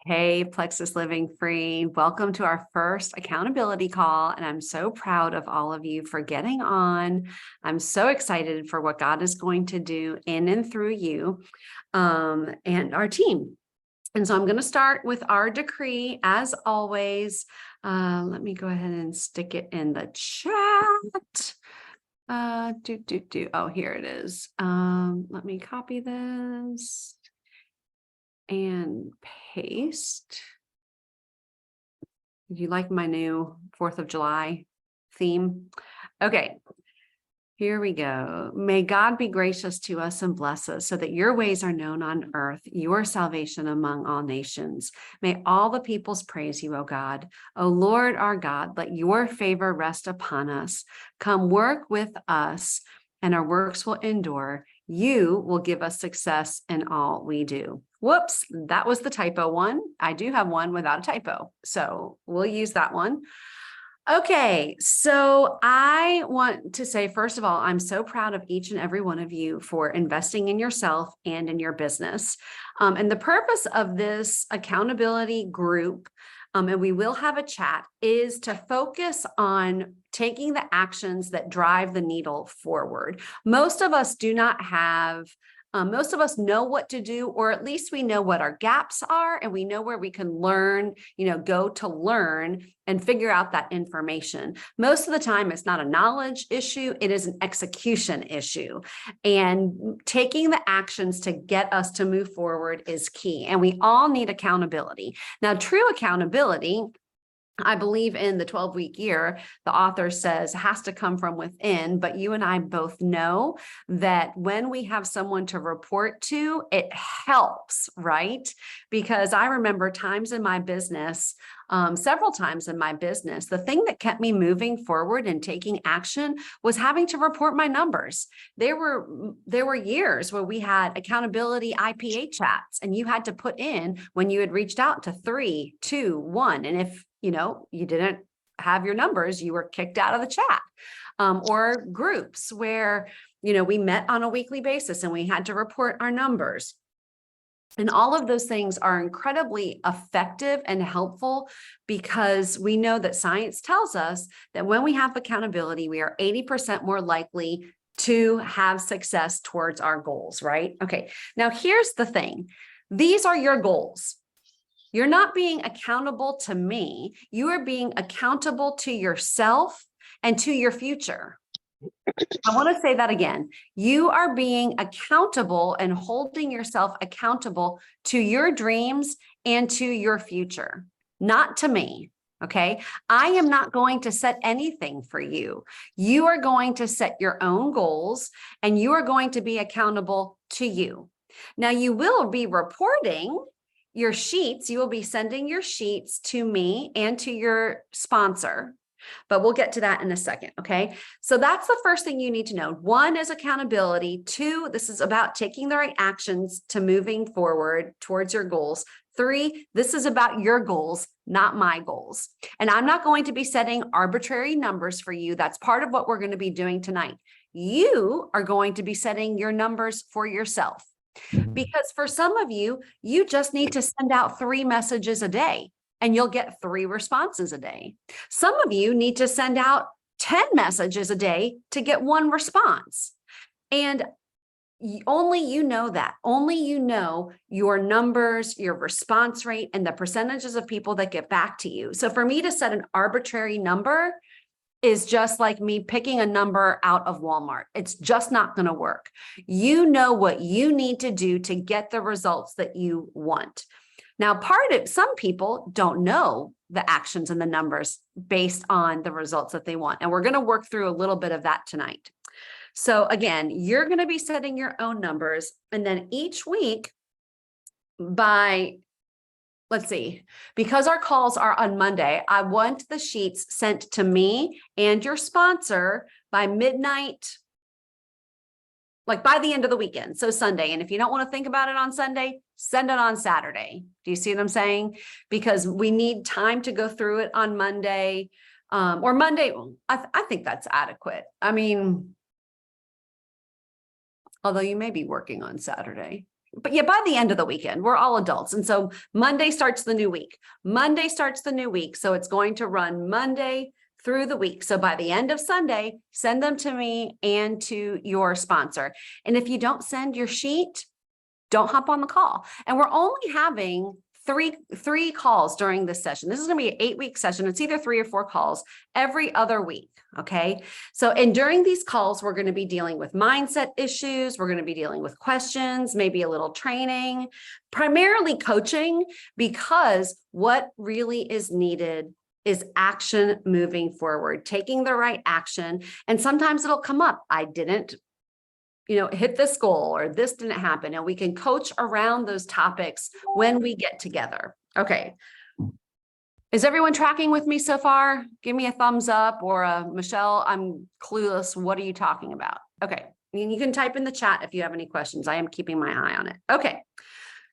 Hey, Plexus Living Free. Welcome to our first accountability call. And I'm so proud of all of you for getting on. I'm so excited for what God is going to do in and through you and our team. And so I'm going to start with our decree as always. Let me go ahead and stick it in the chat. Oh, here it is. Let me copy this and paste. You like my new 4th of July theme? Okay, here we go. May God be gracious to us and bless us so that your ways are known on earth, your salvation among all nations. May all the peoples praise you, O God. O Lord our God, let your favor rest upon us. Come work with us and our works will endure. You will give us success in all we do. Whoops, that was the typo one. I do have one without a typo, so we'll use that one. Okay, so I want to say, first of all, I'm so proud of each and every one of you for investing in yourself and in your business. And the purpose of this accountability group, and we will have a chat, is to focus on taking the actions that drive the needle forward. Most of us do not have most of us know what to do, or at least we know what our gaps are and we know where we can learn, go to learn and figure out that information. Most of the time, it's not a knowledge issue, it is an execution issue. And taking the actions to get us to move forward is key. And we all need accountability. Now, true accountability, I believe in the 12-week year, the author says has to come from within, but you and I both know that when we have someone to report to, it helps, right? Because I remember times in my business, several times in my business, the thing that kept me moving forward and taking action was having to report my numbers. There were years where we had accountability IPA chats, and you had to put in when you had reached out to 3, 2, 1. And if you didn't have your numbers, you were kicked out of the chat. Or groups where, we met on a weekly basis and we had to report our numbers. And all of those things are incredibly effective and helpful because we know that science tells us that when we have accountability, we are 80% more likely to have success towards our goals, right? Okay, now here's the thing. These are your goals. You're not being accountable to me. You are being accountable to yourself and to your future. I want to say that again. You are being accountable and holding yourself accountable to your dreams and to your future, not to me. Okay. I am not going to set anything for you. You are going to set your own goals and you are going to be accountable to you. Now, you will be reporting your sheets. You will be sending your sheets to me and to your sponsor, but we'll get to that in a second. Okay. So that's the first thing you need to know. 1 is accountability. 2, this is about taking the right actions to moving forward towards your goals. 3, this is about your goals, not my goals. And I'm not going to be setting arbitrary numbers for you. That's part of what we're going to be doing tonight. You are going to be setting your numbers for yourself. Because for some of you, you just need to send out 3 messages a day and you'll get 3 responses a day. Some of you need to send out 10 messages a day to get 1 response. And only you know that. Only you know your numbers, your response rate, and the percentages of people that get back to you. So for me to set an arbitrary number is just like me picking a number out of Walmart. It's just not going to work. You know what you need to do to get the results that you want. Now, some people don't know the actions and the numbers based on the results that they want. And we're going to work through a little bit of that tonight. So again, you're going to be setting your own numbers. And then each week let's see, because our calls are on Monday, I want the sheets sent to me and your sponsor by midnight, like by the end of the weekend. So Sunday. And if you don't want to think about it on Sunday, send it on Saturday. Do you see what I'm saying? Because we need time to go through it on Monday or Monday. I think that's adequate. I mean, although you may be working on Saturday. but yeah, by the end of the weekend, we're all adults. And so Monday starts the new week. Monday starts the new week. So it's going to run Monday through the week. So by the end of Sunday, send them to me and to your sponsor. And if you don't send your sheet, don't hop on the call. And we're only having three calls during this session. This is going to be an 8-week session. It's either 3 or 4 calls every other week. Okay. So, and during these calls, we're going to be dealing with mindset issues. We're going to be dealing with questions, maybe a little training, primarily coaching, because what really is needed is action moving forward, taking the right action. And sometimes it'll come up. I didn't hit this goal, or this didn't happen. And we can coach around those topics when we get together. Okay. Is everyone tracking with me so far? Give me a thumbs up, or a Michelle, I'm clueless. What are you talking about? Okay. And you can type in the chat if you have any questions. I am keeping my eye on it. Okay.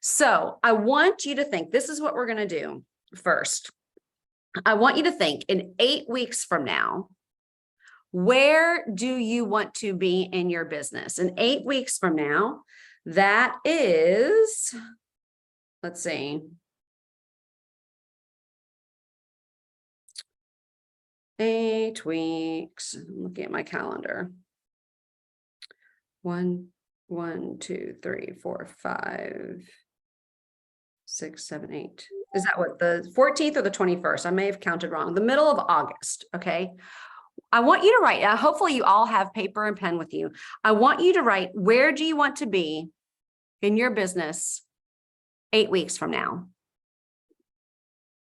So I want you to think, this is what we're going to do first. I want you to think in 8 weeks from now, where do you want to be in your business? In 8 weeks from now, that is, let's see, 8 weeks. I'm looking at my calendar. 1, 2, 3, 4, 5, 6, 7, 8. Is that what, the 14th or the 21st? I may have counted wrong. The middle of August. Okay. I want you to write, hopefully you all have paper and pen with you. I want you to write, where do you want to be in your business 8 weeks from now?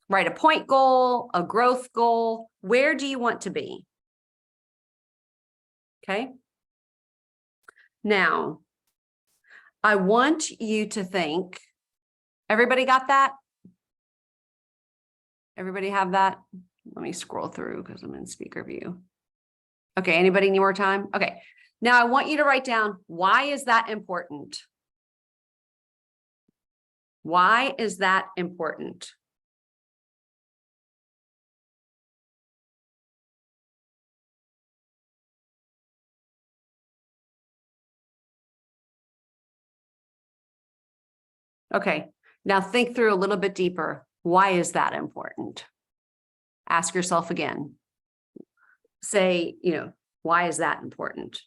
Write a point goal, a growth goal. Where do you want to be? Okay. Now, I want you to think, everybody got that? Everybody have that? Let me scroll through because I'm in speaker view. Okay, anybody need more time? Okay, now I want you to write down, why is that important? Why is that important? Okay, now think through a little bit deeper. Why is that important? Ask yourself again. Say, why is that important?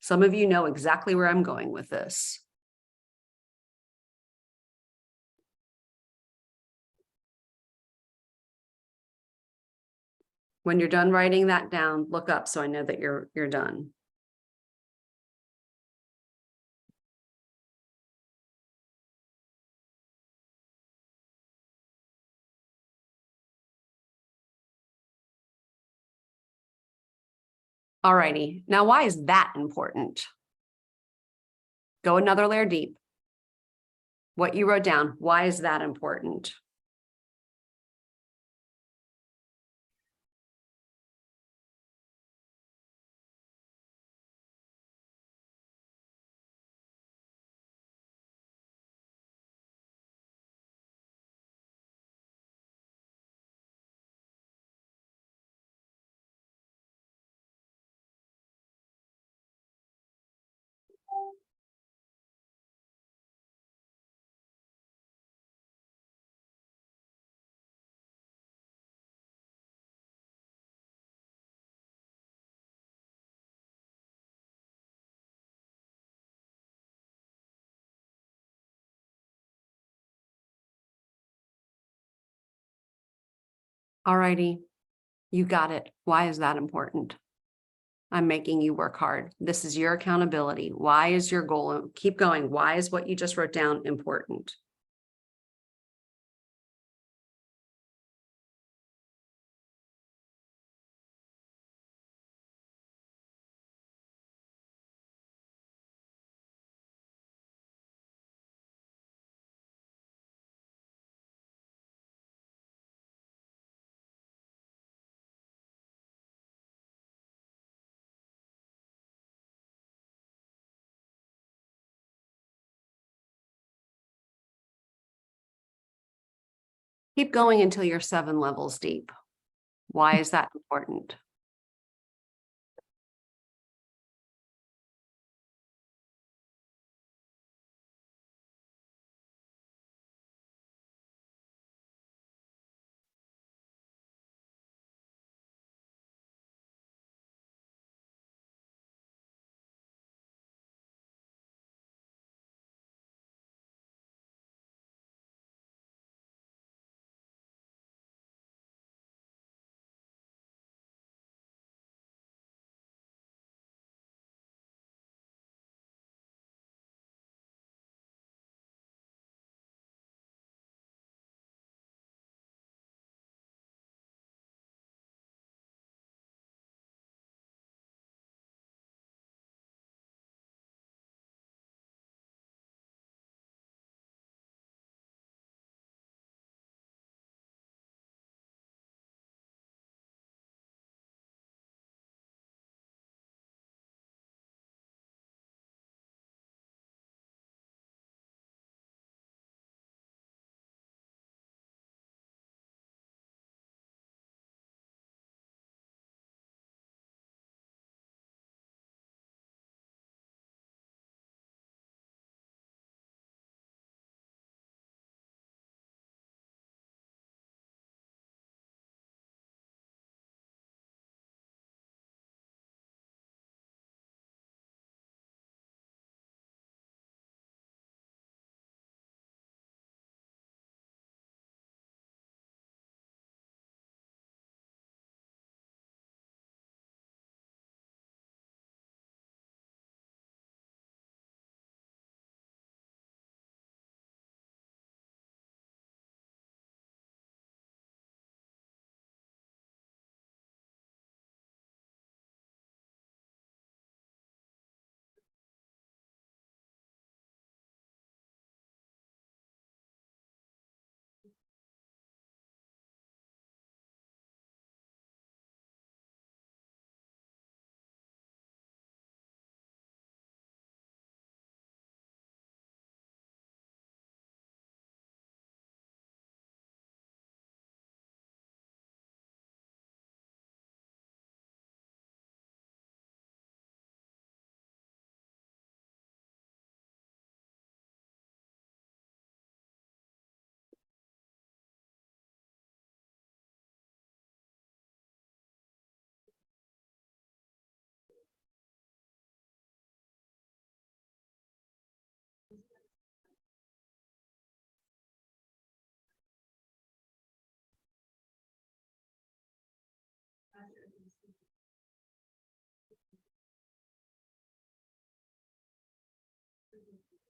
Some of you know exactly where I'm going with this. When you're done writing that down, look up so I know that you're done. All righty. Now, why is that important? Go another layer deep. What you wrote down, why is that important? All righty. You got it. Why is that important? I'm making you work hard. This is your accountability. Why is your goal? Keep going. Why is what you just wrote down important? Keep going until you're 7 levels deep. Why is that important?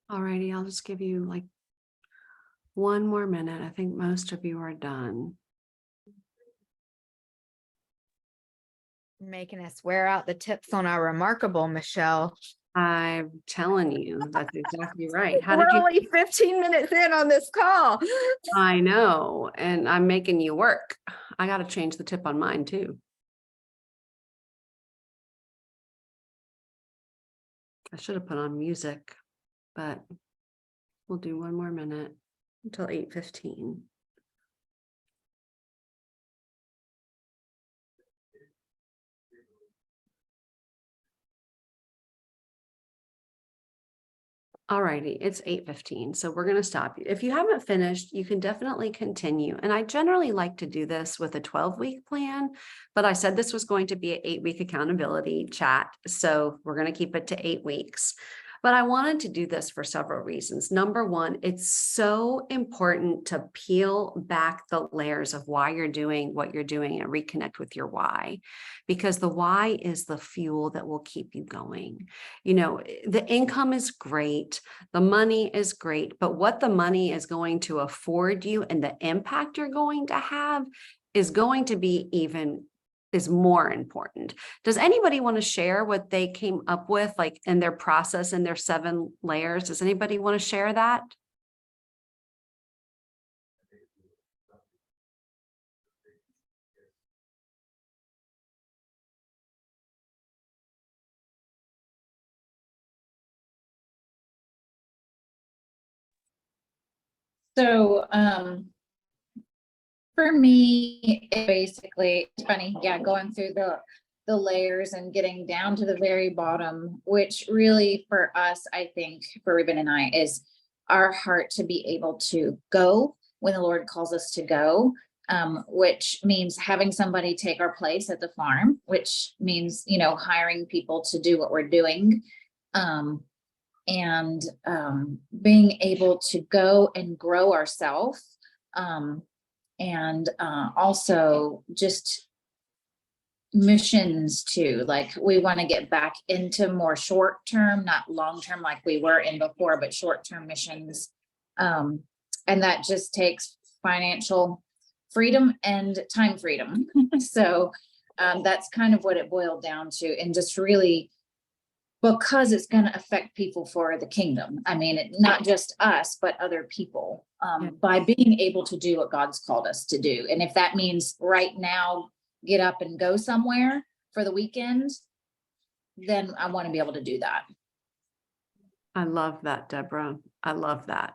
All righty, I'll just give you like one more minute. I think most of you are done. Making us wear out the tips on our remarkable, Michelle. I'm telling you, that's exactly right. How We're did you? only 15 minutes in on this call. I know, and I'm making you work. I got to change the tip on mine too. I should have put on music, but we'll do one more minute until 8:15. All righty, it's 8:15, so we're going to stop. If you haven't finished, you can definitely continue. And I generally like to do this with a 12-week plan, but I said this was going to be an 8-week accountability chat, so we're going to keep it to 8 weeks. But I wanted to do this for several reasons. Number one, it's so important to peel back the layers of why you're doing what you're doing and reconnect with your why, because the why is the fuel that will keep you going. You know, the income is great, the money is great, but what the money is going to afford you and the impact you're going to have is going to be is more important. Does anybody want to share what they came up with, like in their process in their 7 layers? Does anybody want to share that? So, for me, it basically, it's funny, yeah, going through the layers and getting down to the very bottom, which really for us, I think for Ruben and I, is our heart to be able to go when the Lord calls us to go, which means having somebody take our place at the farm, which means, you know, hiring people to do what we're doing. And being able to go and grow ourselves, and also just missions too. Like we want to get back into more short term, not long term like we were in before, but short term missions. And that just takes financial freedom and time freedom. So that's kind of what it boiled down to, and just really, because it's going to affect people for the kingdom. I mean, not just us, but other people, by being able to do what God's called us to do. And if that means right now, get up and go somewhere for the weekend, then I want to be able to do that. I love that, Deborah. I love that.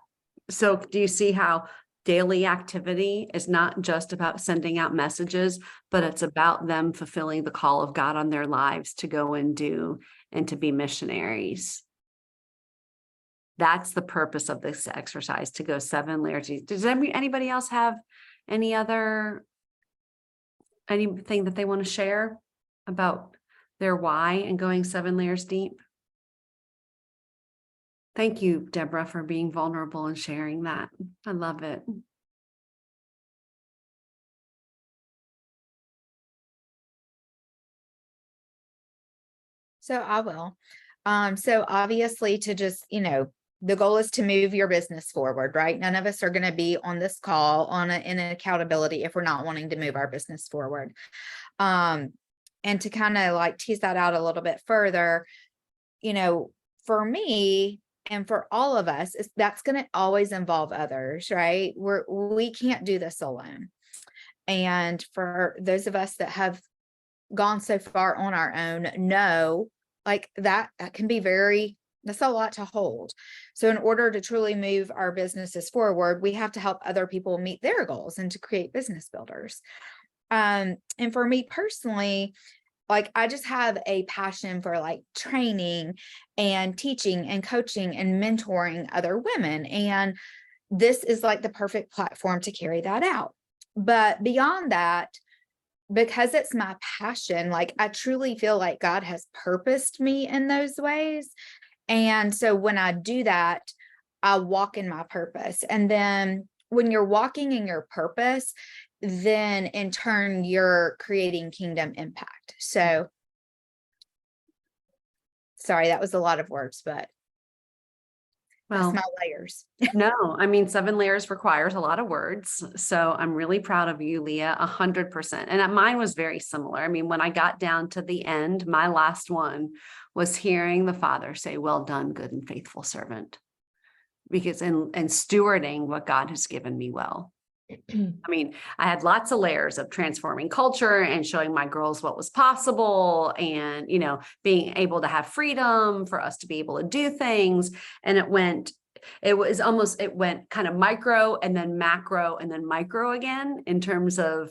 So do you see how daily activity is not just about sending out messages, but it's about them fulfilling the call of God on their lives to go and do and to be missionaries? That's the purpose of this exercise, to go 7 layers. Does anybody else have anything that they want to share about their why and going 7 layers deep? Thank you, Deborah, for being vulnerable and sharing that. I love it. So I will. So obviously to just, you know, the goal is to move your business forward, right? None of us are going to be on this call in an accountability if we're not wanting to move our business forward. And to kind of like tease that out a little bit further, you know, for me and for all of us, that's going to always involve others, right? We can't do this alone. And for those of us that have gone so far on our own, know like that can be that's a lot to hold. So in order to truly move our businesses forward, we have to help other people meet their goals and to create business builders. And for me personally, like I just have a passion for like training and teaching and coaching and mentoring other women. And this is like the perfect platform to carry that out. But beyond that, because it's my passion, like I truly feel like God has purposed me in those ways. And so when I do that, I walk in my purpose. And then when you're walking in your purpose, then in turn, you're creating kingdom impact. So sorry, that was a lot of words, but. Well, small layers. no, I mean, 7 layers requires a lot of words. So I'm really proud of you, Leah, 100%. And mine was very similar. I mean, when I got down to the end, my last one was hearing the Father say, well done, good and faithful servant. Because and stewarding what God has given me well. I mean, I had lots of layers of transforming culture and showing my girls what was possible and, being able to have freedom for us to be able to do things. And it went kind of micro and then macro and then micro again in terms of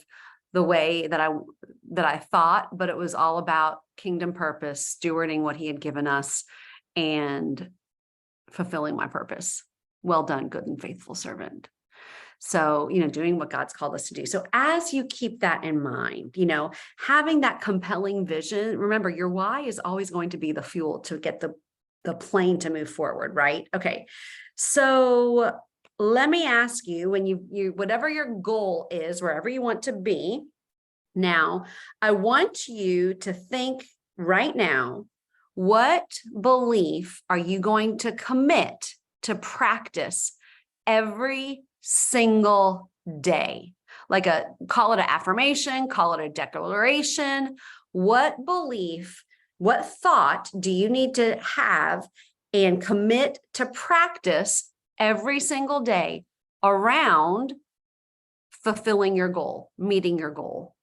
the way that I thought, but it was all about kingdom purpose, stewarding what he had given us and fulfilling my purpose. Well done, good and faithful servant. So, doing what God's called us to do. So as you keep that in mind, having that compelling vision, remember your why is always going to be the fuel to get the plane to move forward, right? Okay. So let me ask you, when you whatever your goal is, wherever you want to be, now, I want you to think right now, what belief are you going to commit to practice every single day? Call it an affirmation, call it a declaration. What belief, what thought do you need to have and commit to practice every single day around fulfilling your goal, meeting your goal?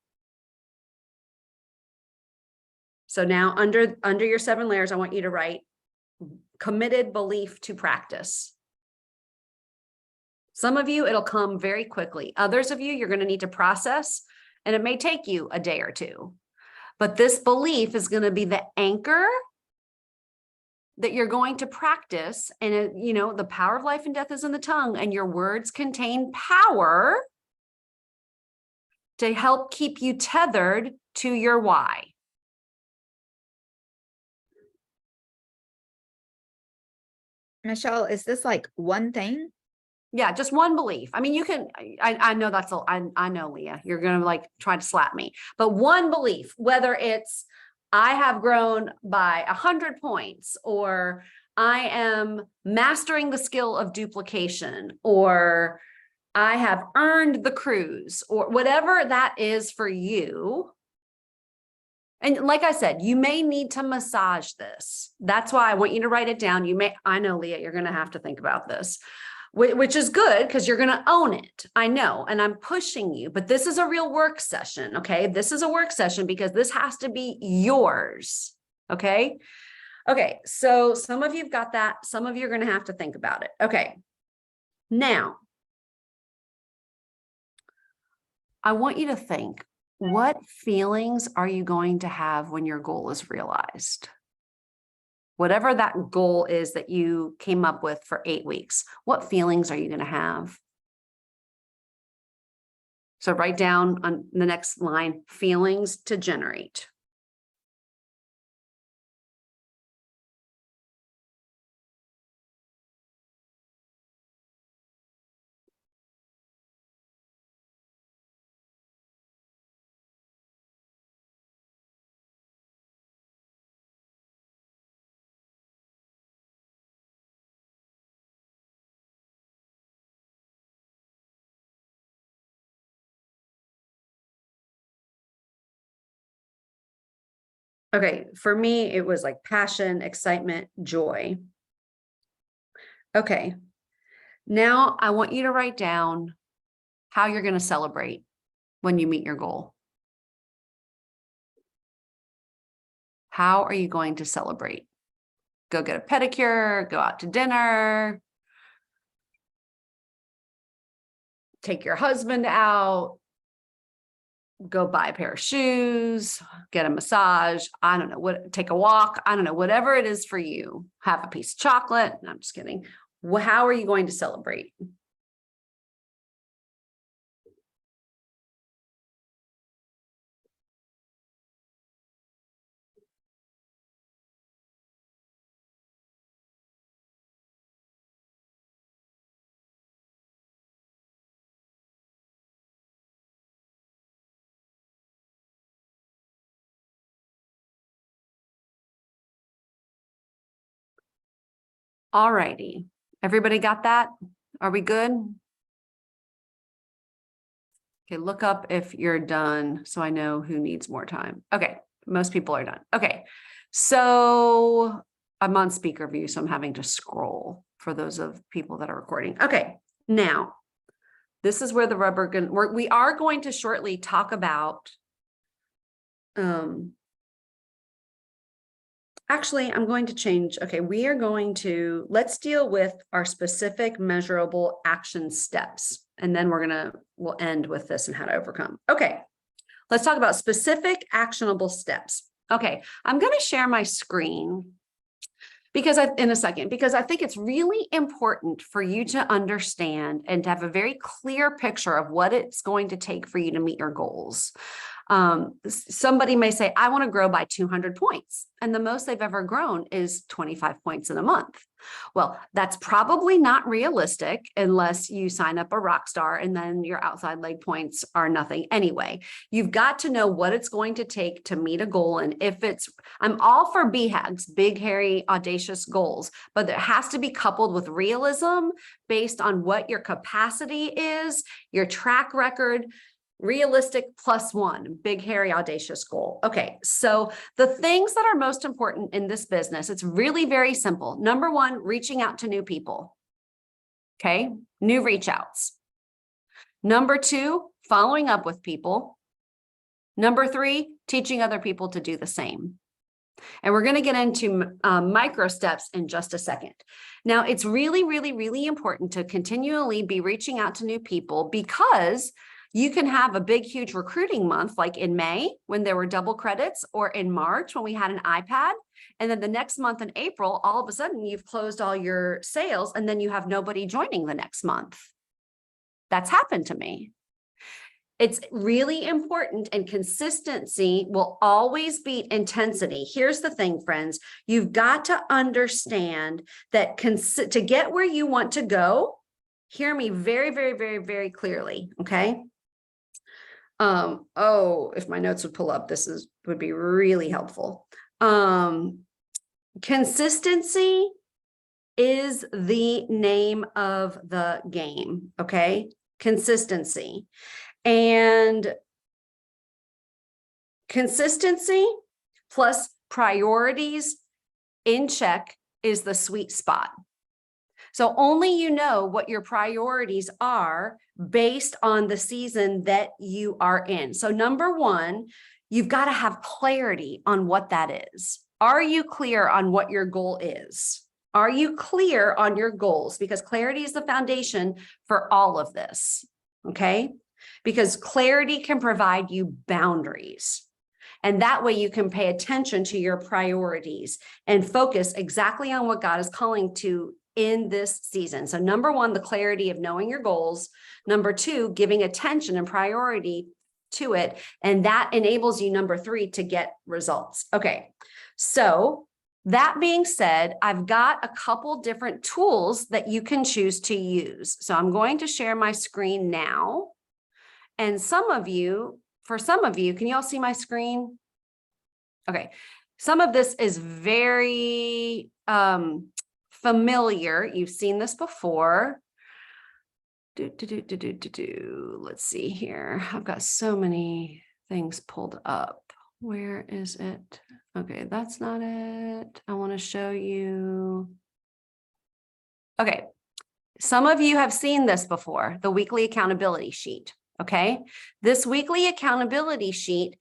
So now under your 7 layers, I want you to write committed belief to practice. Some of you, it'll come very quickly. Others of you, you're going to need to process, and it may take you a day or two. But this belief is going to be the anchor that you're going to practice. And, the power of life and death is in the tongue, and your words contain power to help keep you tethered to your why. Michelle, is this like one thing? Yeah, just one belief. I mean, you can, I know that's I know, Leah, you're going to try to slap me, but one belief, whether it's I have grown by 100 points, or I am mastering the skill of duplication, or I have earned the cruise, or whatever that is for you. And like I said, you may need to massage this. That's why I want you to write it down. I know, Leah, you're going to have to think about this, which is good because you're going to own it. I know, and I'm pushing you, but this is a real work session. Okay. This is a work session because this has to be yours. Okay. Okay. So some of you've got that. Some of you are going to have to think about it. Okay. Now, I want you to think, what feelings are you going to have when your goal is realized? Whatever that goal is that you came up with for 8 weeks, what feelings are you going to have? So write down on the next line, feelings to generate. Okay, for me, it was like passion, excitement, joy. Okay, now I want you to write down how you're going to celebrate when you meet your goal. How are you going to celebrate? Go get a pedicure, go out to dinner, take your husband out, go buy a pair of shoes, get a massage. I don't know take a walk. I don't know, whatever it is for you. Have a piece of chocolate. No, I'm just kidding. How are you going to celebrate? All righty. Everybody got that? Are we good? Okay, look up if you're done so I know who needs more time. Okay, most people are done. Okay, so I'm on speaker view, so I'm having to scroll for those of people that are recording. Okay, now this is where the rubber we are going to shortly talk about actually, I'm going to change. Okay, let's deal with our specific measurable action steps. And then we'll end with this and how to overcome. Okay, let's talk about specific actionable steps. Okay, I'm going to share my screen in a second, because I think it's really important for you to understand and to have a very clear picture of what it's going to take for you to meet your goals. Somebody may say, I want to grow by 200 points. And the most they've ever grown is 25 points in a month. Well, that's probably not realistic unless you sign up a rock star and then your outside leg points are nothing anyway. You've got to know what it's going to take to meet a goal. And I'm all for BHAGs, big, hairy, audacious goals, but it has to be coupled with realism based on what your capacity is, your track record, realistic +1, big, hairy, audacious goal. Okay, so the things that are most important in this business, it's really very simple. Number one, reaching out to new people. Okay, new reach outs. Number two, following up with people. Number three, teaching other people to do the same. And we're going to get into micro steps in just a second. Now, it's really, really, really important to continually be reaching out to new people, because you can have a big, huge recruiting month, like in May when there were double credits, or in March when we had an iPad. And then the next month in April, all of a sudden you've closed all your sales and then you have nobody joining the next month. That's happened to me. It's really important, and consistency will always beat intensity. Here's the thing, friends. You've got to understand that to get where you want to go, hear me very, very, very, very clearly, okay? If my notes would pull up, would be really helpful. Consistency is the name of the game, okay? Consistency. And consistency plus priorities in check is the sweet spot. So only you know what your priorities are based on the season that you are in. So number one, you've got to have clarity on what that is. Are you clear on what your goal is? Are you clear on your goals? Because clarity is the foundation for all of this, okay? Because clarity can provide you boundaries. And that way you can pay attention to your priorities and focus exactly on what God is calling to in this season. So number one, the clarity of knowing your goals. Number two, giving attention and priority to it. And that enables you, number three, to get results. Okay, so that being said, I've got a couple different tools that you can choose to use. So I'm going to share my screen now. And for some of you, can you all see my screen? Okay, some of this is very familiar. You've seen this before. Let's see here. I've got so many things pulled up. Where is it? Okay, that's not it. I want to show you. Okay, some of you have seen this before, the weekly accountability sheet. Okay, this weekly accountability sheet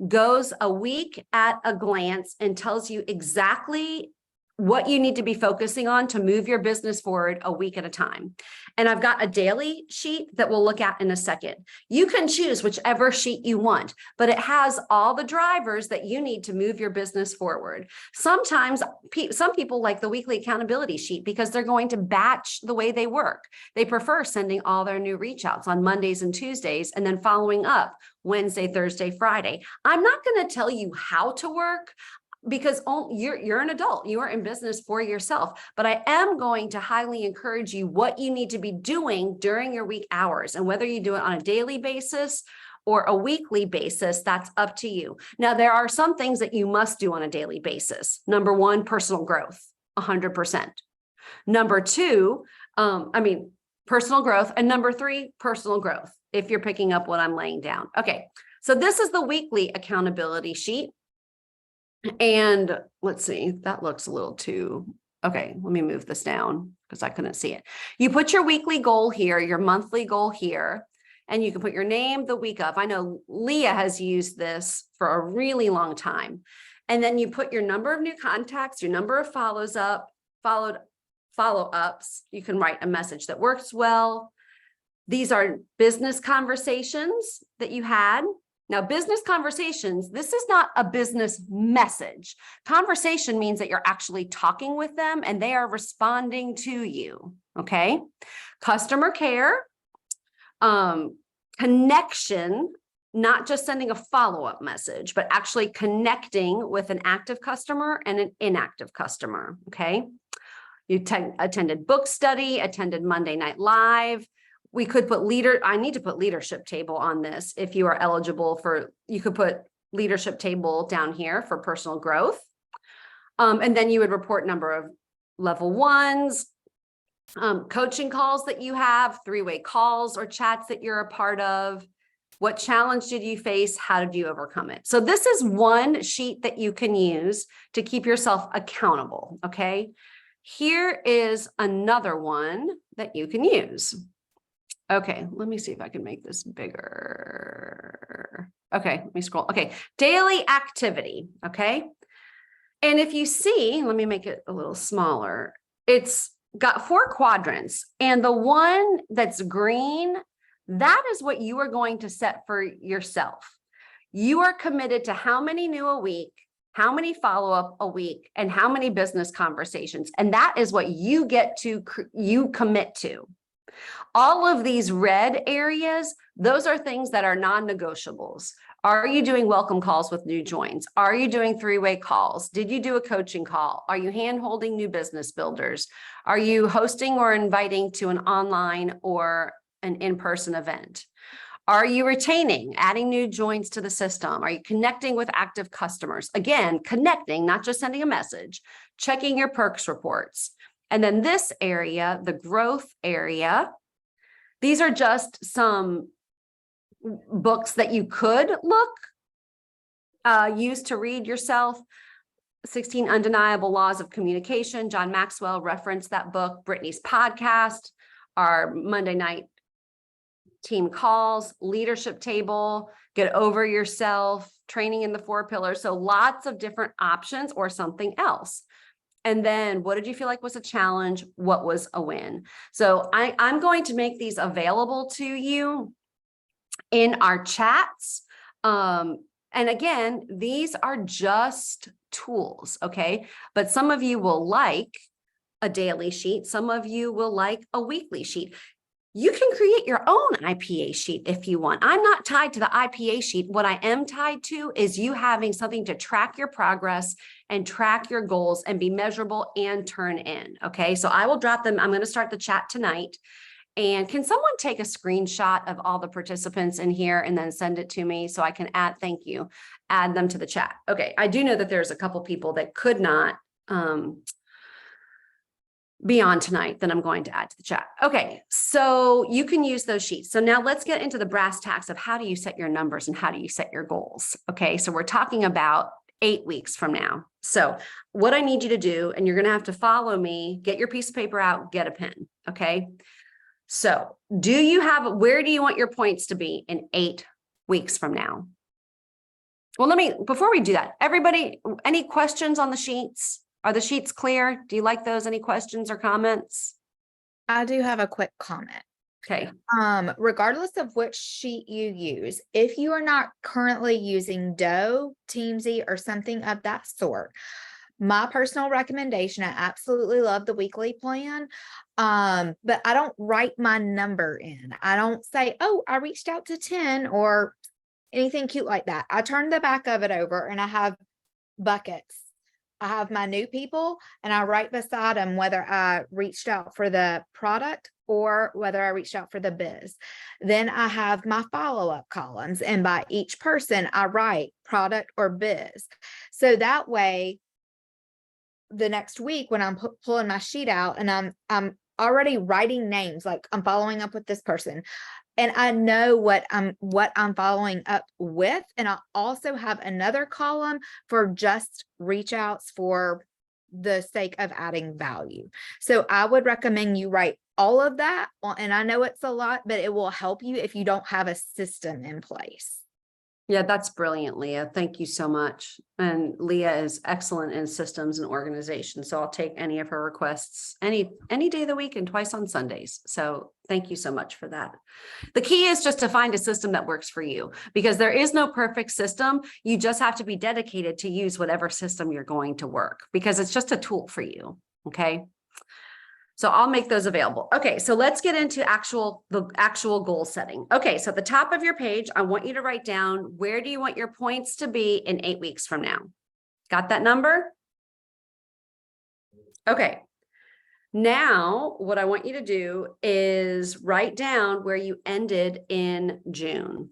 goes a week at a glance and tells you exactly what you need to be focusing on to move your business forward a week at a time. And I've got a daily sheet that we'll look at in a second. You can choose whichever sheet you want, but it has all the drivers that you need to move your business forward. Sometimes some people like the weekly accountability sheet because they're going to batch the way they work. They prefer sending all their new reach outs on Mondays and Tuesdays and then following up Wednesday, Thursday, Friday. I'm not going to tell you how to work, because you're an adult, you are in business for yourself, but I am going to highly encourage you what you need to be doing during your week hours, and whether you do it on a daily basis or a weekly basis, that's up to you. Now, there are some things that you must do on a daily basis. Number one, personal growth, 100%. Number two, personal growth. And number three, personal growth, if you're picking up what I'm laying down. Okay, so this is the weekly accountability sheet. And let's see, that looks a little too, okay, let me move this down because I couldn't see it. You put your weekly goal here, your monthly goal here, and you can put your name the week of. I know Leah has used this for a really long time. And then you put your number of new contacts, your number of follow-ups. You can write a message that works well. These are business conversations that you had. Now, business conversations, this is not a business message. Conversation means that you're actually talking with them and they are responding to you, okay? Customer care, connection, not just sending a follow-up message, but actually connecting with an active customer and an inactive customer, okay? You attended book study, attended Monday Night Live. We could put I need to put leadership table on this. If you are eligible for, you could put leadership table down here for personal growth. And then you would report number of level ones, coaching calls that you have, three-way calls or chats that you're a part of. What challenge did you face? How did you overcome it? So this is one sheet that you can use to keep yourself accountable, okay? Here is another one that you can use. Okay, let me see if I can make this bigger. Okay, let me scroll. Okay, daily activity, okay? And if you see, let me make it a little smaller. It's got 4 quadrants, and the one that's green, that is what you are going to set for yourself. You are committed to how many new a week, how many follow-up a week, and how many business conversations. And that is what you get to, you commit to. All of these red areas, those are things that are non-negotiables. Are you doing welcome calls with new joins? Are you doing three-way calls? Did you do a coaching call? Are you hand-holding new business builders? Are you hosting or inviting to an online or an in-person event? Are you retaining, adding new joins to the system? Are you connecting with active customers? Again, connecting, not just sending a message, checking your perks reports. And then this area, the growth area, these are just some books that you could use to read yourself. 16 Undeniable Laws of Communication. John Maxwell referenced that book. Brittany's podcast, our Monday night team calls, leadership table, get over yourself, training in the 4 pillars. So lots of different options or something else. And then what did you feel like was a challenge? What was a win? So I'm going to make these available to you in our chats. And again, these are just tools, okay? But some of you will like a daily sheet. Some of you will like a weekly sheet. You can create your own IPA sheet if you want. I'm not tied to the IPA sheet. What I am tied to is you having something to track your progress and track your goals and be measurable and turn in. Okay, so I will drop them. I'm going to start the chat tonight. And can someone take a screenshot of all the participants in here and then send it to me so I can add them to the chat. Okay, I do know that there's a couple people that could not be on tonight that I'm going to add to the chat. Okay, so you can use those sheets. So now let's get into the brass tacks of how do you set your numbers and how do you set your goals? Okay, so we're talking about 8 weeks from now. So what I need you to do, and you're going to have to follow me, get your piece of paper out, get a pen. Okay, so where do you want your points to be in 8 weeks from now? Well, before we do that, everybody, any questions on the sheets? Are the sheets clear? Do you like those? Any questions or comments? I do have a quick comment. Okay. Regardless of which sheet you use, if you are not currently using Doe, Teamsy, or something of that sort, my personal recommendation, I absolutely love the weekly plan, but I don't write my number in. I don't say, oh, I reached out to 10 or anything cute like that. I turn the back of it over and I have buckets. I have my new people and I write beside them whether I reached out for the product or whether I reached out for the biz. Then I have my follow-up columns, and by each person I write product or biz. So that way the next week when I'm pulling my sheet out and I'm already writing names, like I'm following up with this person and I know what I'm following up with. And I also have another column for just reach outs for the sake of adding value. So I would recommend you write all of that. And I know it's a lot, but it will help you if you don't have a system in place. Yeah, that's brilliant, Leah. Thank you so much. And Leah is excellent in systems and organization. So I'll take any of her requests any day of the week and twice on Sundays. So thank you so much for that. The key is just to find a system that works for you, because there is no perfect system. You just have to be dedicated to use whatever system you're going to work, because it's just a tool for you. Okay. So I'll make those available. Okay, so let's get into the actual goal setting. Okay, so at the top of your page, I want you to write down, where do you want your points to be in 8 weeks from now? Got that number? Okay. Now, what I want you to do is write down where you ended in June.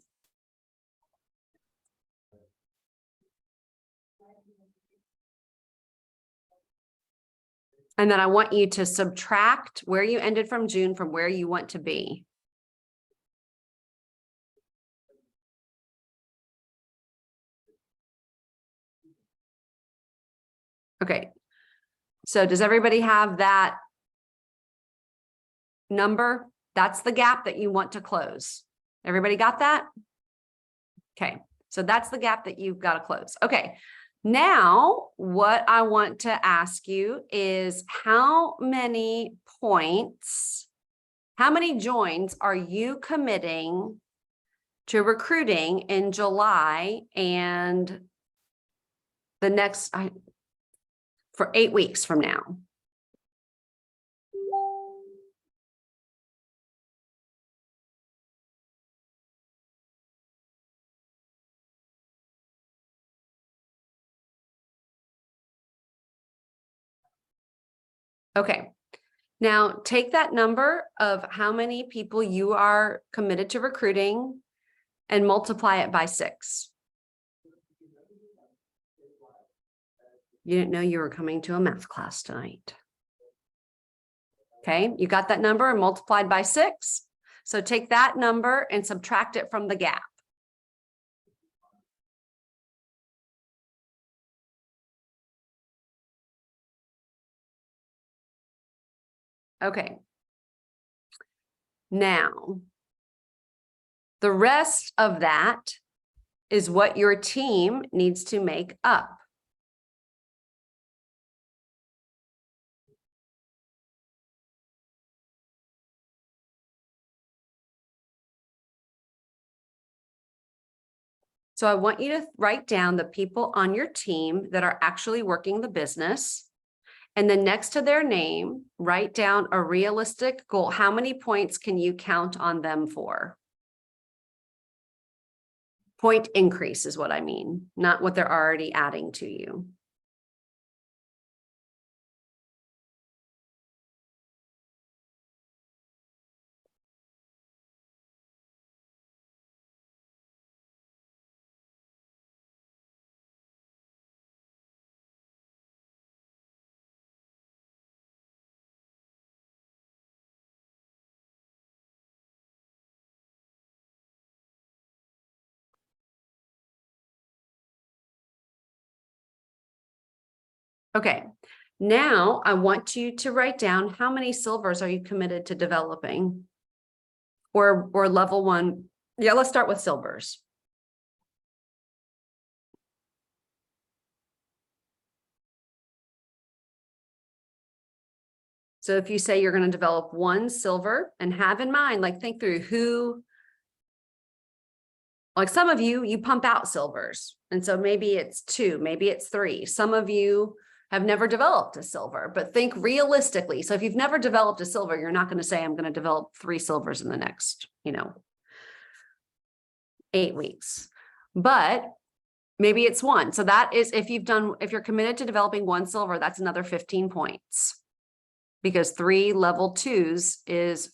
And then I want you to subtract where you ended from June from where you want to be. Okay. So does everybody have that number? That's the gap that you want to close. Everybody got that? Okay. So that's the gap that you've got to close. Okay. Now, what I want to ask you is how many points, how many joins are you committing to recruiting in July and the next, for 8 weeks from now? Okay. Now take that number of how many people you are committed to recruiting and multiply it by 6. You didn't know you were coming to a math class tonight. Okay, you got that number and multiplied by 6. So take that number and subtract it from the gap. Okay. Now, the rest of that is what your team needs to make up. So I want you to write down the people on your team that are actually working the business. And then next to their name, write down a realistic goal. How many points can you count on them for? Point increase is what I mean, not what they're already adding to you. Okay, now I want you to write down how many silvers are you committed to developing, or level 1. Yeah, let's start with silvers. So if you say you're going to develop 1 silver, and have in mind, like think through who, like some of you pump out silvers. And so maybe it's 2, maybe it's 3. Some of you have never developed a silver, but think realistically. So if you've never developed a silver, you're not going to say, I'm going to develop 3 silvers in the next, 8 weeks, but maybe it's 1. So that is, if you're committed to developing 1 silver, that's another 15 points, because 3 level 2s is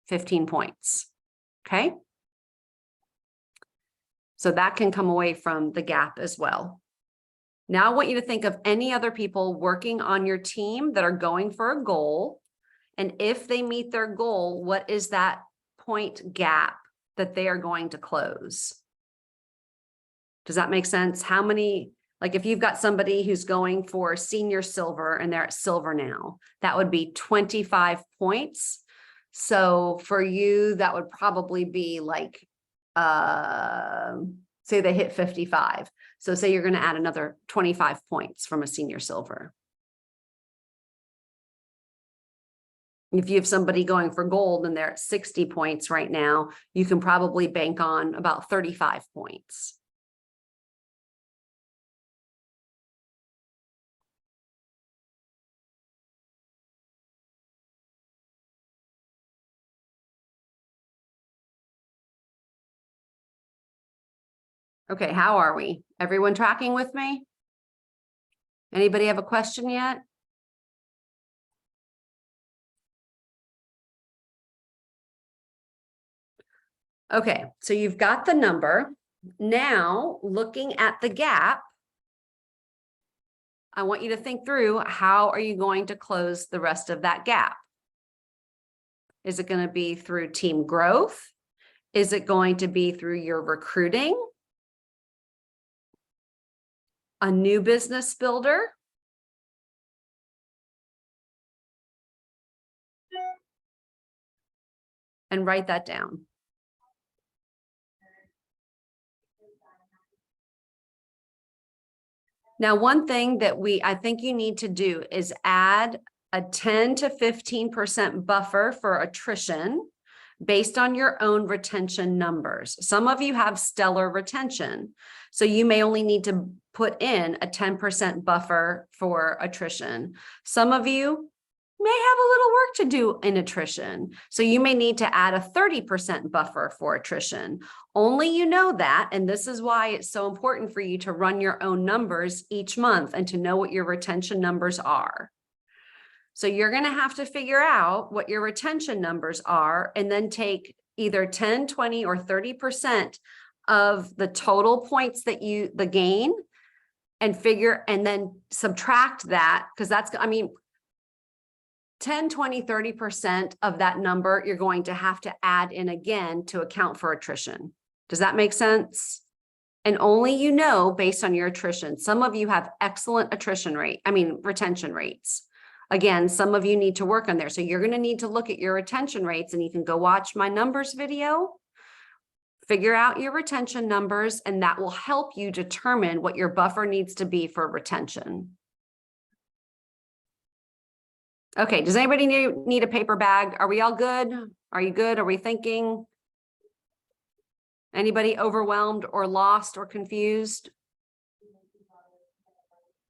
15 points. Okay. So that can come away from the gap as well. Now I want you to think of any other people working on your team that are going for a goal. And if they meet their goal, what is that point gap that they are going to close? Does that make sense? How many, like if you've got somebody who's going for senior silver and they're at silver now, that would be 25 points. So for you, that would probably be like, say they hit 55. So say you're going to add another 25 points from a senior silver. If you have somebody going for gold and they're at 60 points right now, you can probably bank on about 35 points. Okay, how are we? Everyone tracking with me? Anybody have a question yet? Okay, so you've got the number. Now, looking at the gap, I want you to think through, how are you going to close the rest of that gap? Is it going to be through team growth? Is it going to be through your recruiting? A new business builder? And write that down. Now, one thing that I think you need to do is add a 10 to 15% buffer for attrition based on your own retention numbers. Some of you have stellar retention, so you may only need to put in a 10% buffer for attrition. Some of you may have a little work to do in attrition, so you may need to add a 30% buffer for attrition. Only you know that, and this is why it's so important for you to run your own numbers each month and to know what your retention numbers are. So you're going to have to figure out what your retention numbers are and then take either 10, 20, or 30% of the total points that the gain and then subtract that, because that's, I mean, 10, 20, 30% of that number, you're going to have to add in again to account for attrition. Does that make sense? And only you know based on your attrition. Some of you have excellent retention rates. Again, some of you need to work on there. So you're going to need to look at your retention rates, and you can go watch my numbers video, figure out your retention numbers, and that will help you determine what your buffer needs to be for retention. Okay, does anybody need a paper bag? Are we all good? Are you good? Are we thinking? Anybody overwhelmed or lost or confused?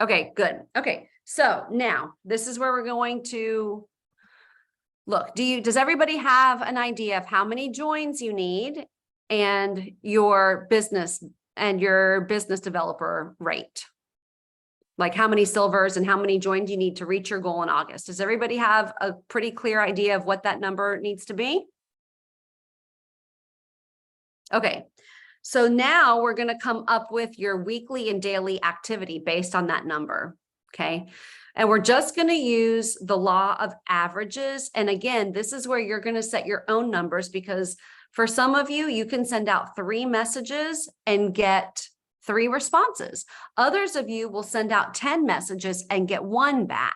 Okay, good. Okay, so now this is where we're going to look. Does everybody have an idea of how many joins you need and your business developer rate? Like how many silvers and how many joins you need to reach your goal in August? Does everybody have a pretty clear idea of what that number needs to be? Okay, so now we're going to come up with your weekly and daily activity based on that number. Okay, and we're just going to use the law of averages. And again, this is where you're going to set your own numbers, because for some of you, you can send out 3 messages and get 3 responses. Others of you will send out 10 messages and get 1 back.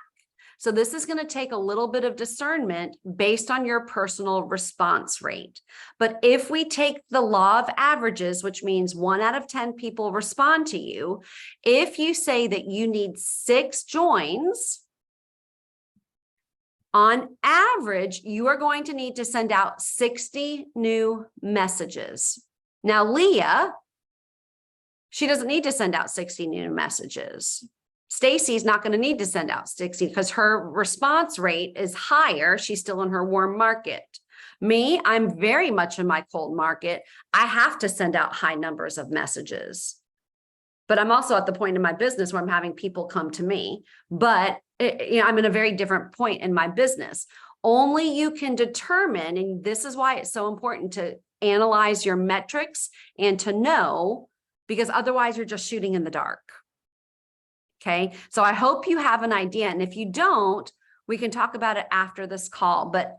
So this is going to take a little bit of discernment based on your personal response rate. But if we take the law of averages, which means 1 out of 10 people respond to you, if you say that you need 6 joins, on average, you are going to need to send out 60 new messages. Now, Leah, she doesn't need to send out 60 new messages. Stacy's not going to need to send out 60 because her response rate is higher. She's still in her warm market. Me, I'm very much in my cold market. I have to send out high numbers of messages. But I'm also at the point in my business where I'm having people come to me. But I'm in a very different point in my business. Only you can determine, and this is why it's so important to analyze your metrics and to know, because otherwise you're just shooting in the dark. Okay, so I hope you have an idea. And if you don't, we can talk about it after this call. But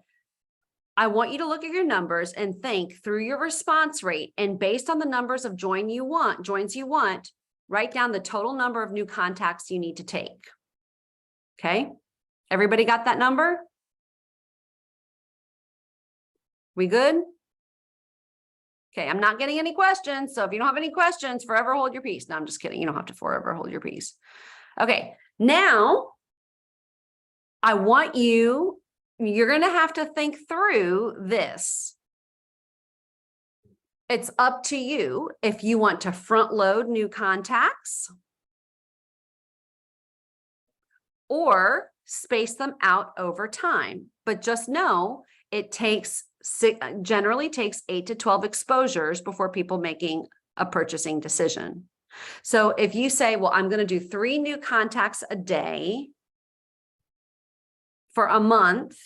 I want you to look at your numbers and think through your response rate. And based on the numbers of joins you want, write down the total number of new contacts you need to take. Okay, everybody got that number? We good? Okay, I'm not getting any questions. So if you don't have any questions, forever hold your peace. No, I'm just kidding. You don't have to forever hold your peace. Okay, now I want you're going to have to think through this. It's up to you if you want to front load new contacts or space them out over time. But just know it generally takes 8 to 12 exposures before people making a purchasing decision. So if you say, well, I'm going to do 3 new contacts a day for a month,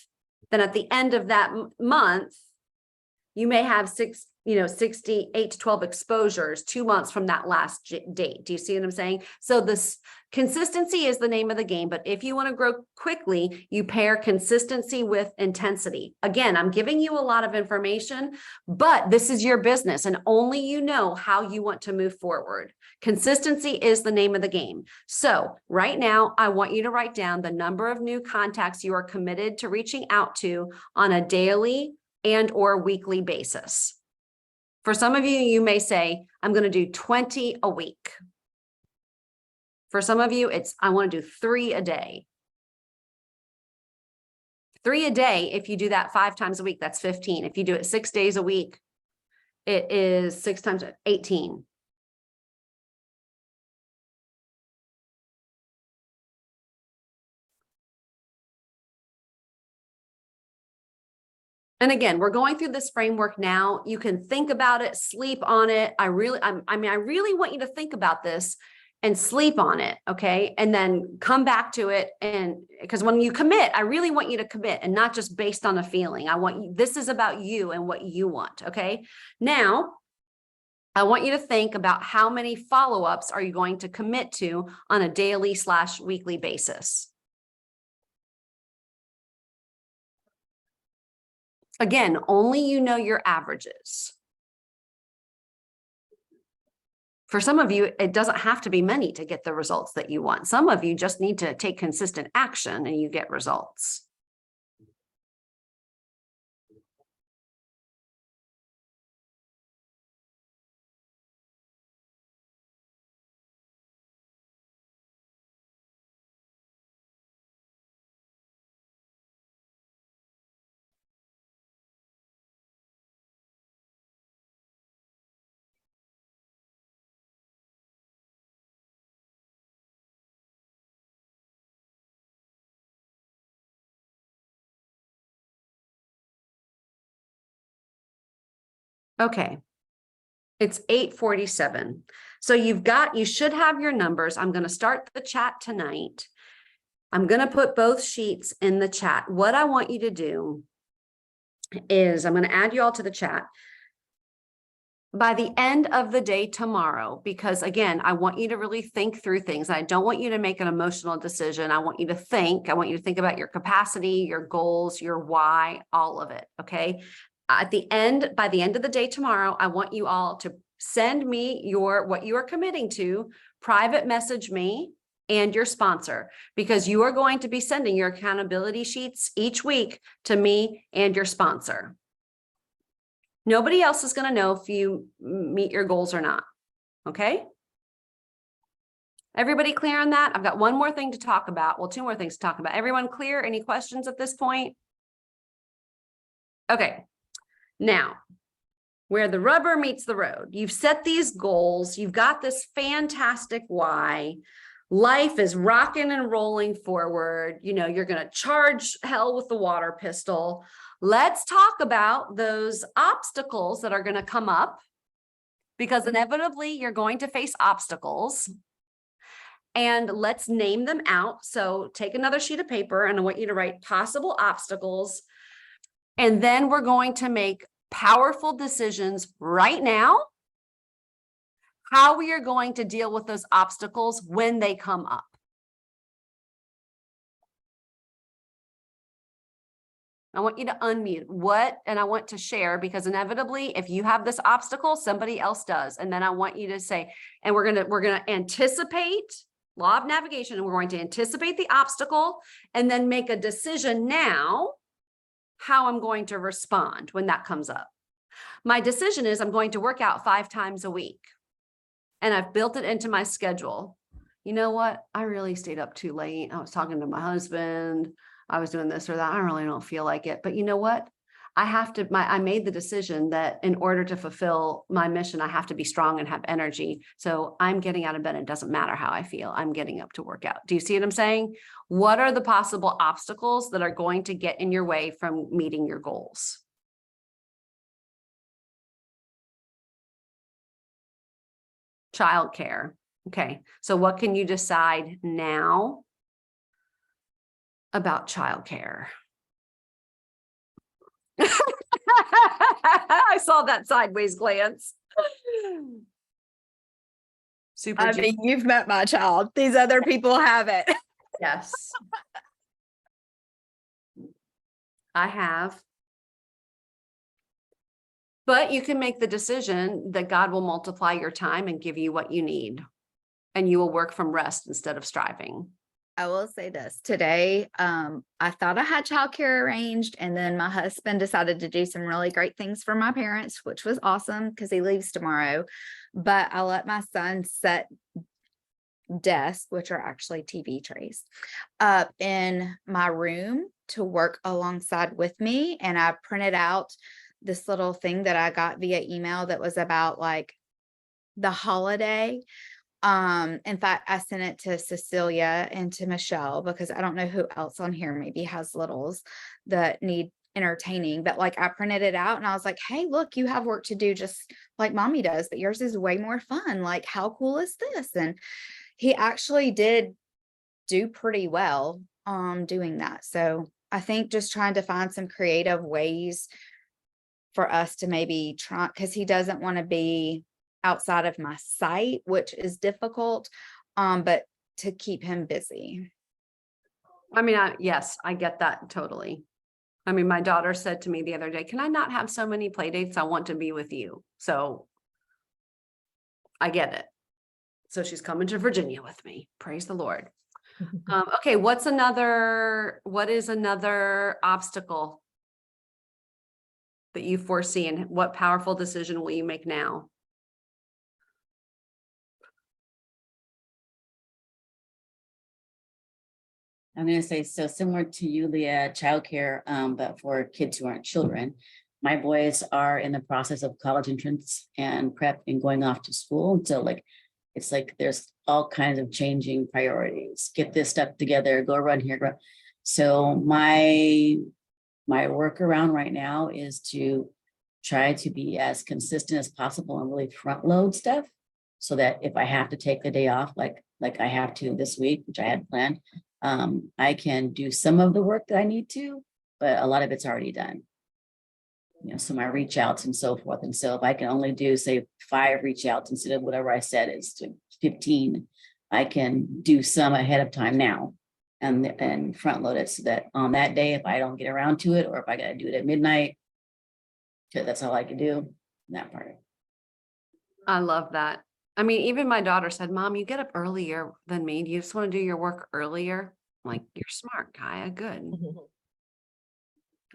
then at the end of that month, you may have 68 to 12 exposures 2 months from that last date. Do you see what I'm saying? So this consistency is the name of the game, but if you want to grow quickly, you pair consistency with intensity. Again, I'm giving you a lot of information, but this is your business and only you know how you want to move forward. Consistency is the name of the game. So right now, I want you to write down the number of new contacts you are committed to reaching out to on a daily and or weekly basis. For some of you, you may say, I'm going to do 20 a week. For some of you, I want to do 3 a day. 3 a day, if you do that 5 times a week, that's 15. If you do it 6 days a week, it is 6 times 18. And again, we're going through this framework now. You can think about it, sleep on it. I really want you to think about this and sleep on it, okay? And then come back to it. And because when you commit, I really want you to commit and not just based on a feeling. This is about you and what you want, okay? Now, I want you to think about how many follow-ups are you going to commit to on a daily/weekly basis. Again, only you know your averages. For some of you, it doesn't have to be many to get the results that you want. Some of you just need to take consistent action and you get results. Okay, it's 8:47. So you should have your numbers. I'm going to start the chat tonight. I'm going to put both sheets in the chat. What I want you to do is I'm going to add you all to the chat by the end of the day tomorrow, because again, I want you to really think through things. I don't want you to make an emotional decision. I want you to think about your capacity, your goals, your why, all of it. Okay. By the end of the day tomorrow, I want you all to send me what you are committing to, private message me and your sponsor, because you are going to be sending your accountability sheets each week to me and your sponsor. Nobody else is going to know if you meet your goals or not. Okay. Everybody clear on that? I've got one more thing to talk about. Well, 2 more things to talk about. Everyone clear? Any questions at this point? Okay. Now, where the rubber meets the road, you've set these goals. You've got this fantastic why. Life is rocking and rolling forward. You're going to charge hell with the water pistol. Let's talk about those obstacles that are going to come up, because inevitably you're going to face obstacles. And let's name them out. So take another sheet of paper and I want you to write possible obstacles. And then we're going to make powerful decisions right now, how we are going to deal with those obstacles when they come up. I want you to unmute what, and I want to share, because inevitably, if you have this obstacle, somebody else does. And then I want you to say, and we're gonna anticipate law of navigation, and we're going to anticipate the obstacle and then make a decision now how I'm going to respond when that comes up. My decision is I'm going to work out 5 times a week, and I've built it into my schedule. You know what? I really stayed up too late. I was talking to my husband. I was doing this or that. I really don't feel like it. But you know what? I made the decision that in order to fulfill my mission, I have to be strong and have energy. So I'm getting out of bed. It doesn't matter how I feel. I'm getting up to work out. Do you see what I'm saying? What are the possible obstacles that are going to get in your way from meeting your goals? Childcare. Okay. So what can you decide now about childcare? I saw that sideways glance. Super. I mean, you've met my child. These other people haven't. Yes. I have. But you can make the decision that God will multiply your time and give you what you need. And you will work from rest instead of striving. I will say this today. I thought I had childcare arranged, and then my husband decided to do some really great things for my parents, which was awesome because he leaves tomorrow. But I let my son set desks, which are actually TV trays, up in my room to work alongside with me. And I printed out this little thing that I got via email that was about like the holiday. In fact, I sent it to Cecilia and to Michelle because I don't know who else on here maybe has littles that need entertaining, but like I printed it out and I was like, hey, look, you have work to do just like mommy does, but yours is way more fun. Like, how cool is this? And he actually did do pretty well doing that. So I think just trying to find some creative ways for us to maybe try, because he doesn't want to be outside of my sight, which is difficult, but to keep him busy. I mean, yes, I get that totally. I mean, my daughter said to me the other day, can I not have so many play dates? I want to be with you. So I get it. So she's coming to Virginia with me. Praise the Lord. Okay. What is another obstacle that you foresee, and what powerful decision will you make now? I'm going to say, so similar to you, Leah, childcare, but for kids who aren't children. My boys are in the process of college entrance and prep and going off to school. So like, it's like there's all kinds of changing priorities. Get this stuff together, go run here. Go. So my workaround right now is to try to be as consistent as possible and really front load stuff so that if I have to take the day off, like I have to this week, which I had planned, I can do some of the work that I need to, but a lot of it's already done. You know, so my reach outs and so forth. And so if I can only do, say, 5 reach outs instead of whatever I said is to 15, I can do some ahead of time now and front load it so that on that day, if I don't get around to it, or if I got to do it at midnight, that's all I can do in that part. I love that. I mean, even my daughter said, Mom, you get up earlier than me. Do you just want to do your work earlier? I'm like, you're smart, Kaya. Good.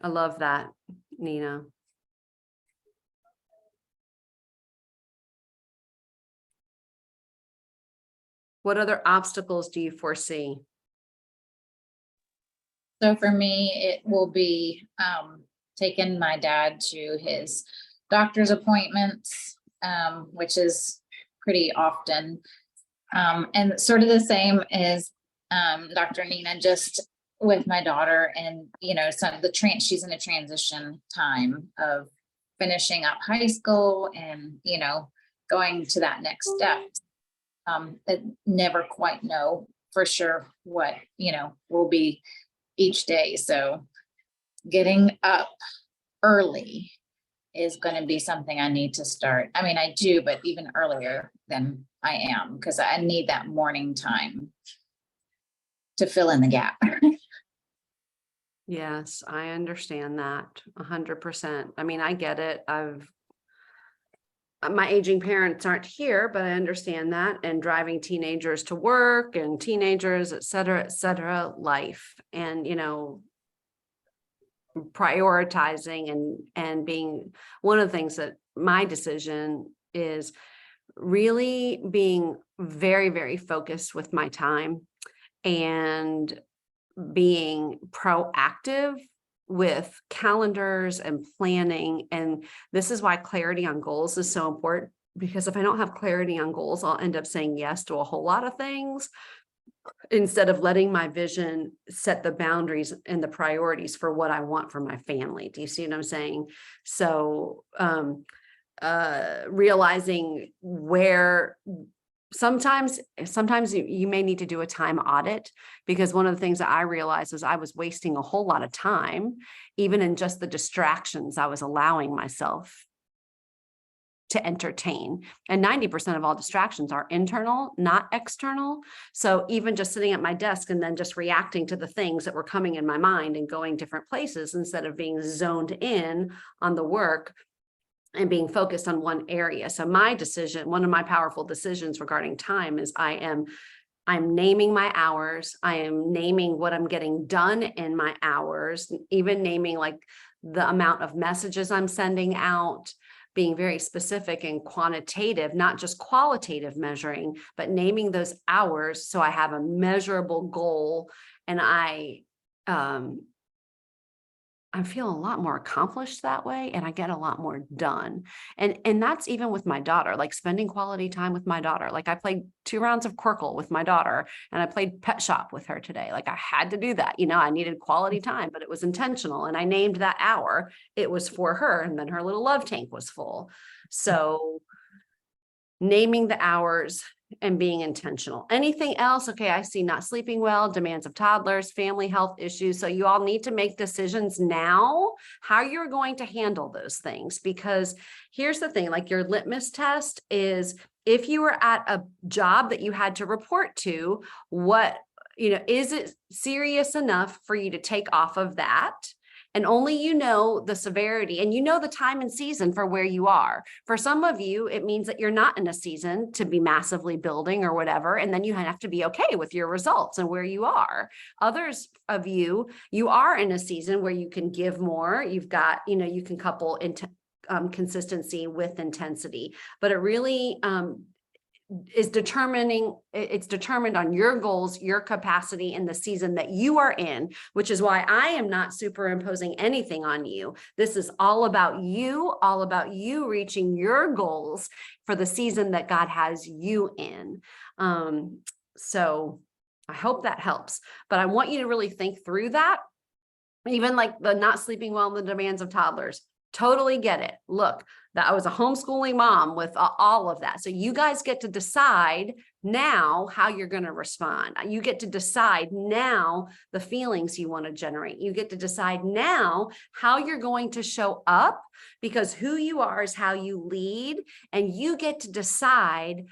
I love that, Nina. What other obstacles do you foresee? So for me, it will be taking my dad to his doctor's appointments, which is pretty often. And sort of the same as Dr. Nina, just with my daughter, and she's in a transition time of finishing up high school and going to that next step. I never quite know for sure what will be each day. So getting up early is going to be something I need to start. I mean, I do, but even earlier than I am, because I need that morning time to fill in the gap. Yes, I understand that 100%. I mean, I get it. My aging parents aren't here, but I understand that. And driving teenagers to work and teenagers, et cetera, life. And, prioritizing and being one of the things that my decision is really being very, very focused with my time and being proactive with calendars and planning. And this is why clarity on goals is so important, because if I don't have clarity on goals, I'll end up saying yes to a whole lot of things instead of letting my vision set the boundaries and the priorities for what I want for my family. Do you see what I'm saying? So, realizing where sometimes you may need to do a time audit, because one of the things that I realized was I was wasting a whole lot of time, even in just the distractions I was allowing myself to entertain. And 90% of all distractions are internal, not external. So even just sitting at my desk and then just reacting to the things that were coming in my mind and going different places instead of being zoned in on the work and being focused on one area. So my decision, one of my powerful decisions regarding time is I'm naming my hours. I am naming what I'm getting done in my hours, even naming like the amount of messages I'm sending out, being very specific and quantitative, not just qualitative measuring, but naming those hours so I have a measurable goal. And I feel a lot more accomplished that way, and I get a lot more done. And that's even with my daughter, like spending quality time with my daughter. Like I played 2 rounds of Quirkle with my daughter, and I played Pet Shop with her today. Like I had to do that. I needed quality time, but it was intentional. And I named that hour. It was for her. And then her little love tank was full. So naming the hours and being intentional. Anything else? Okay, I see not sleeping well, demands of toddlers, family health issues. So you all need to make decisions now how you're going to handle those things. Because here's the thing, like your litmus test is if you were at a job that you had to report to, is it serious enough for you to take off of that? And only the severity and the time and season for where you are. For some of you, it means that you're not in a season to be massively building or whatever. And then you have to be okay with your results and where you are. Others of you are in a season where you can give more. You've got, you can couple consistency with intensity, but it really, it's determined on your goals, your capacity in the season that you are in, which is why I am not superimposing anything on you. This is all about you reaching your goals for the season that God has you in. So I hope that helps, but I want you to really think through that. Even like the not sleeping well and the demands of toddlers. Totally get it. Look, that I was a homeschooling mom with all of that. So you guys get to decide now how you're going to respond. You get to decide now the feelings you want to generate. You get to decide now how you're going to show up, because who you are is how you lead, and you get to decide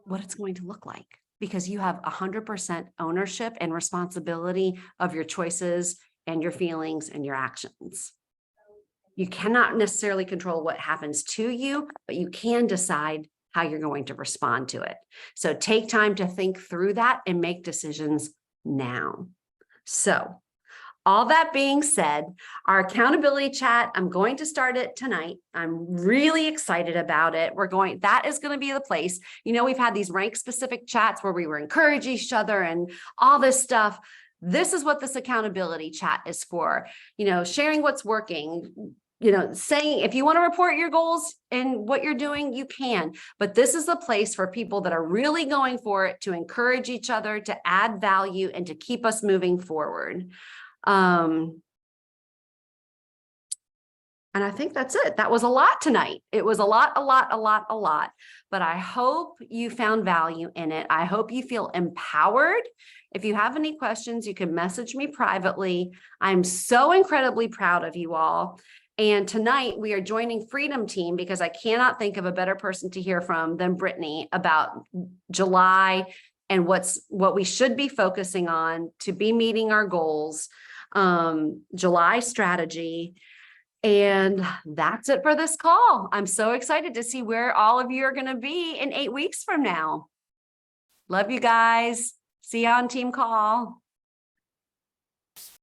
what it's going to look like, because you have 100% ownership and responsibility of your choices and your feelings and your actions. You cannot necessarily control what happens to you, but you can decide how you're going to respond to it. So take time to think through that and make decisions now. So all that being said, our accountability chat, I'm going to start it tonight. I'm really excited about it. That is going to be the place. We've had these rank specific chats where we encourage each other and all this stuff. This is what this accountability chat is for, sharing what's working, saying if you want to report your goals and what you're doing, you can. But this is the place for people that are really going for it, to encourage each other, to add value, and to keep us moving forward. And I think that's it. That was a lot tonight. It was a lot, but I hope you found value in it. I hope you feel empowered. If you have any questions, you can message me privately. I'm so incredibly proud of you all. And tonight we are joining Freedom Team, because I cannot think of a better person to hear from than Brittany about July and what we should be focusing on to be meeting our goals, July strategy. And that's it for this call. I'm so excited to see where all of you are going to be in 8 weeks from now. Love you guys. See you on team call.